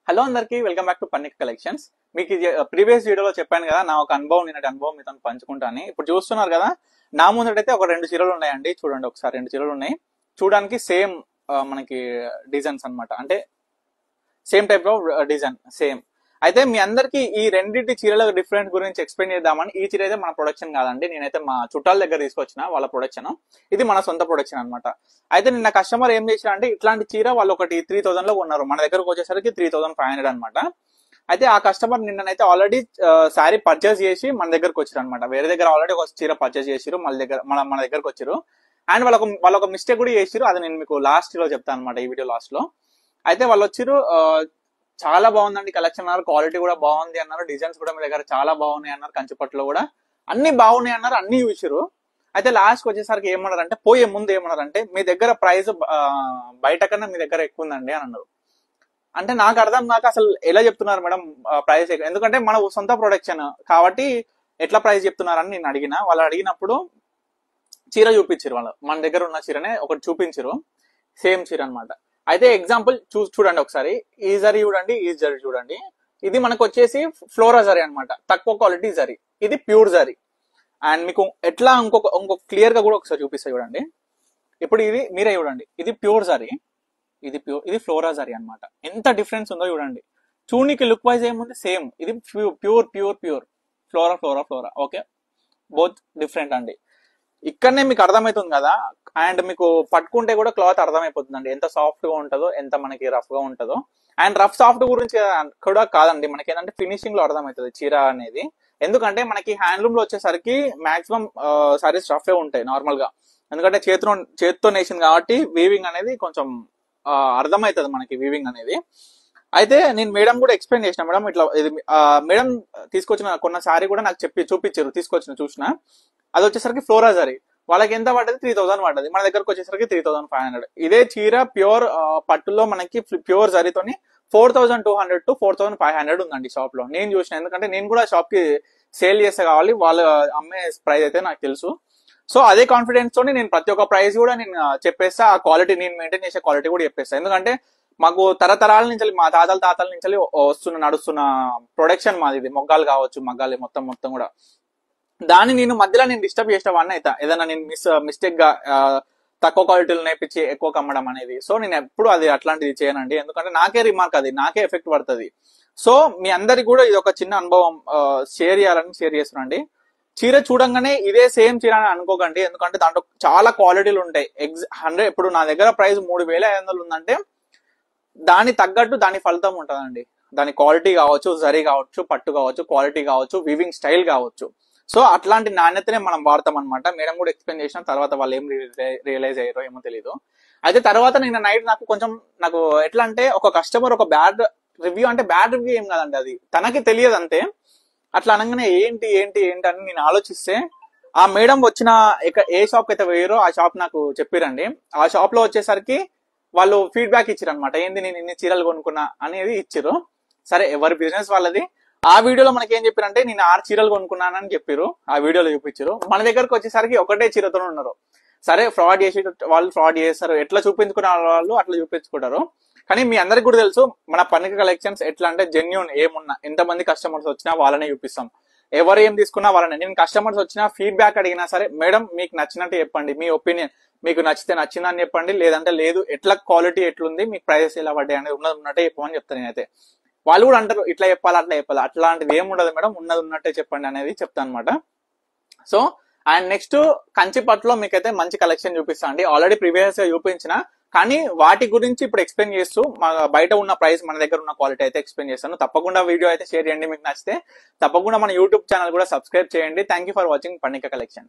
Hello అందరికి welcome back to పన్నిక్ collections. మీకు previous వీడియోలో చెప్పాను కదా, నా ఒక అనుభవం నిన్నటి అనుభవం మీతో పంచుకుంటాను. ఇప్పుడు చూస్తున్నారు కదా, నా ముందటైతే ఒక 2 చీరలు ఉన్నాయండి. చూడండి ఒకసారి, 2 చీరలు ఉన్నాయి. చూడడానికి సేమ్ మనకి డిజైన్స్ అన్నమాట, అంటే same type of design same. అయితే మీ అందరికి ఈ రెండింటి చీరల డిఫరెన్స్ గురించి ఎక్స్ప్లెయిన్ చేద్దామని. ఈ చీర అయితే మన ప్రొడక్షన్ కాదండి, నేనైతే మా చుట్టాల దగ్గర తీసుకొచ్చిన వాళ్ళ ప్రొడక్షన్. ఇది మన సొంత ప్రొడక్షన్ అనమాట. అయితే నిన్న కస్టమర్ ఏం చేశారంటే, ఇట్లాంటి చీర వాళ్ళు ఒకటి 3000 లో కొన్నారు, మన దగ్గరకు వచ్చేసరికి 3500 అనమాట. అయితే ఆ కస్టమర్ నిన్ననైతే ఆల్రెడీ శారీ పర్చేస్ చేసి మన దగ్గరకు వచ్చారు అనమాట. వేరే దగ్గర ఆల్రెడీ ఒక చీర పర్చేస్ చేసిరు, మన దగ్గరకు వచ్చారు. అండ్ వాళ్ళొక మిస్టేక్ కూడా చేసిరు, అది నేను మీకు లాస్ట్ లో చెప్తాను అనమాట, ఈ వీడియో లాస్ట్ లో. అయితే వాళ్ళు వచ్చిరు, చాలా బాగుందండి కలెక్షన్ అన్నారు, క్వాలిటీ కూడా బాగుంది అన్నారు, డిజైన్స్ కూడా మీ దగ్గర చాలా బాగున్నాయి అన్నారు, కంచిపట్టులో కూడా అన్ని బాగున్నాయి అన్నారు, అన్ని చూసిరు. అయితే లాస్ట్ వచ్చేసరికి ఏమన్నారంటే, పోయే ముందు ఏమన్నారంటే, మీ దగ్గర ప్రైస్ బయట కన్నా మీ దగ్గర ఎక్కువ ఉందండి అని అన్నారు. అంటే నాకు అర్థం కాక, అసలు ఎలా చెప్తున్నారు మేడం ప్రైస్? ఎందుకంటే మన సొంత ప్రొడక్షన్ కాబట్టి ఎట్లా ప్రైస్ చెప్తున్నారని నేను అడిగిన. వాళ్ళు అడిగినప్పుడు చీర చూపించారు, వాళ్ళు మన దగ్గర ఉన్న చీరనే ఒకటి చూపించారు, సేమ్ చీర అనమాట. అయితే ఎగ్జాంపుల్ చూడండి ఒకసారి, ఈ జరీ చూడండి, ఈ జరీ చూడండి. ఇది మనకు వచ్చేసి ఫ్లోరా జరీ అనమాట, తక్కువ క్వాలిటీ జరీ. ఇది ప్యూర్ జరీ. అండ్ మీకు ఎట్లా ఇంకొక క్లియర్ గా కూడా ఒకసారి చూపిస్తా చూడండి. ఇప్పుడు ఇది మీరే చూడండి, ఇది ప్యూర్ జరీ, ఇది ఫ్లోరా జరీ అనమాట. ఎంత డిఫరెన్స్ ఉందో చూడండి. చూనికి లుక్ వైజ్ ఏముంది, సేమ్. ఇది pure pure pure flora flora flora. Okay, both different అండి. ఇక్కడనే మీకు అర్థమవుతుంది కదా. అండ్ మీకు పట్టుకుంటే కూడా క్లాత్ అర్థమైపోతుందండి, ఎంత సాఫ్ట్ గా ఉంటుందో, ఎంత మనకి రఫ్ గా ఉంటుందో. అండ్ రఫ్ సాఫ్ట్ గురించి కూడా కాదండి, మనకి ఏంటంటే ఫినిషింగ్ లో అర్థమవుతుంది చీర అనేది. ఎందుకంటే మనకి హ్యాండ్లూమ్ లో వచ్చేసరికి మాక్సిమం సారీస్ రఫ్ ఉంటాయి నార్మల్ గా. ఎందుకంటే చేతితో నేసింది కాబట్టి వీవింగ్ అనేది కొంచెం అర్థమవుతుంది మనకి, వీవింగ్ అనేది. అయితే నేను మేడం కూడా ఎక్స్ప్లెయిన్ చేసిన, మేడం ఇట్లా ఇది మేడం తీసుకొచ్చిన కొన్న సారీ కూడా నాకు చూపించారు, చూసిన. అది వచ్చేసరికి ఫ్లోరా జరీ. వాళ్ళకి ఎంత పడ్డది, 3000 పడ్డది, మన దగ్గరకు వచ్చేసరికి 3500. ఇదే చీర ప్యూర్ పట్టులో మనకి ప్యూర్ జరీతోని 4200 to 4500 ఉందండి షాప్ లో. నేను చూసిన, ఎందుకంటే నేను కూడా షాప్ కి సేల్ చేస్తే కావాలి, వాళ్ళు అమ్మే ప్రైస్ అయితే నాకు తెలుసు. సో అదే కాన్ఫిడెన్స్ తోని నేను ప్రతి ఒక్క ప్రైస్ కూడా నేను చెప్పేస్తా, ఆ క్వాలిటీ నేను మెయింటైన్ చేసే క్వాలిటీ కూడా చెప్పేస్తా. ఎందుకంటే మాకు తరతరాల నుంచి, మా తాతల నుంచి నడుస్తున్న ప్రొడక్షన్ మాది. ఇది మొగ్గాలు కావచ్చు, మగ్గాలి మొత్తం కూడా. దాన్ని నేను మధ్యలో డిస్టర్బ్ చేసిన వాడిని అయితే, ఏదైనా నేను మిస్టేక్ గా తక్కువ క్వాలిటీలో నేర్పించి ఎక్కువ కమ్మడం అనేది. సో నేను ఎప్పుడు అది అట్లాంటిది చేయనండి, ఎందుకంటే నాకే రిమార్క్, అది నాకే ఎఫెక్ట్ పడుతుంది. సో మీ అందరికి కూడా ఇది ఒక చిన్న అనుభవం షేర్ చేస్తున్నాండి. చీర చూడంగానే ఇదే సేమ్ చీర అని అనుకోకండి, ఎందుకంటే దాంట్లో చాలా క్వాలిటీలు ఉంటాయి. 100 ఇప్పుడు నా దగ్గర ప్రైస్ 3500 ఉందంటే దాని తగ్గట్టు దాని ఫలితం ఉంటుందండి. దాని క్వాలిటీ కావచ్చు, జరీ కావచ్చు, పట్టు కావచ్చు, క్వాలిటీ కావచ్చు, వివింగ్ స్టైల్ కావచ్చు. సో అట్లాంటి నాణ్యతనే మనం వాడతాం అనమాట. మేడం కూడా ఎక్స్ప్లెయిన్ చేసిన తర్వాత వాళ్ళు ఏం రియలైజ్ అయ్యారో ఏమో తెలియదు. అయితే తర్వాత నిన్న నైట్ నాకు ఎట్లా అంటే, ఒక కస్టమర్ ఒక బ్యాడ్ రివ్యూ, అంటే బ్యాడ్ రివ్యూ ఏం కాదండి, అది తనకి తెలియదు అంతే. అట్లా అనగానే ఏంటి అని నేను ఆలోచిస్తే, ఆ మేడం వచ్చిన ఏ షాప్ అయితే వేయరో ఆ షాప్ నాకు చెప్పిరండి. ఆ షాప్ లో వచ్చేసరికి వాళ్ళు ఫీడ్బ్యాక్ ఇచ్చారు అనమాట, ఏంది నేను ఇన్ని చీరలు కొనుక్కున్నా అనేది ఇచ్చారు. సరే, ఎవరి బిజినెస్ వాళ్ళది. ఆ వీడియోలో మనకి ఏం చెప్పారంటే, నేను 6 చీరలు కొనుక్కున్నానని చెప్పారు, ఆ వీడియోలో చూపించారు. మన దగ్గరకు వచ్చేసరికి ఒకటే చీరతో ఉన్నారు. సరే, వాళ్ళు ఫ్రాడ్ చేస్తారు, ఎట్లా చూపించుకున్న వాళ్ళు అట్లా చూపించుకుంటారు. కానీ మీ అందరికి కూడా తెలుసు, మన పన్నిక కలెక్షన్స్ ఎట్లా అంటే జెన్యూన్. ఏమున్నా, ఎంతమంది కస్టమర్స్ వచ్చినా వాళ్ళనే చూపిస్తాం, ఎవరు ఏం తీసుకున్నా వాళ్ళనే. నేను కస్టమర్స్ వచ్చినా ఫీడ్బ్యాక్ అడిగినా సరే, మేడం మీకు నచ్చినట్టు చెప్పండి, మీ ఒపీనియన్, మీకు నచ్చితే నచ్చిందని చెప్పండి, లేదంటే లేదు, ఎట్లా క్వాలిటీ ఎట్లుంది, మీకు ప్రైసెస్ ఎలా పడ్డాయి అనేది ఉన్నట్టే చెప్పమని చెప్తాను నేనైతే. వాళ్ళు కూడా అంటారు, ఇట్లా చెప్పాలి అట్లా చెప్పాలి, అట్లాంటిది ఏముండదు మేడం, ఉన్నట్టే చెప్పండి అనేది చెప్తాను అనమాట. సో అండ్ నెక్స్ట్ కంచిపట్టులో మీకైతే మంచి కలెక్షన్ చూపిస్తా అండి. ఆల్రెడీ ప్రీవియస్ గా చూపించిన, కానీ వాటి గురించి ఇప్పుడు ఎక్స్ప్లెయిన్ చేస్తూ బయట ఉన్న ప్రైస్, మన దగ్గర ఉన్న క్వాలిటీ అయితే ఎక్స్ప్లెయిన్ చేస్తాను. తప్పకుండా వీడియో అయితే షేర్ చేయండి, మీకు నచ్చితే తప్పకుండా మన యూట్యూబ్ ఛానల్ కూడా సబ్స్క్రైబ్ చేయండి. థ్యాంక్ యూ ఫర్ వాచింగ్ పన్నిక కలెక్షన్.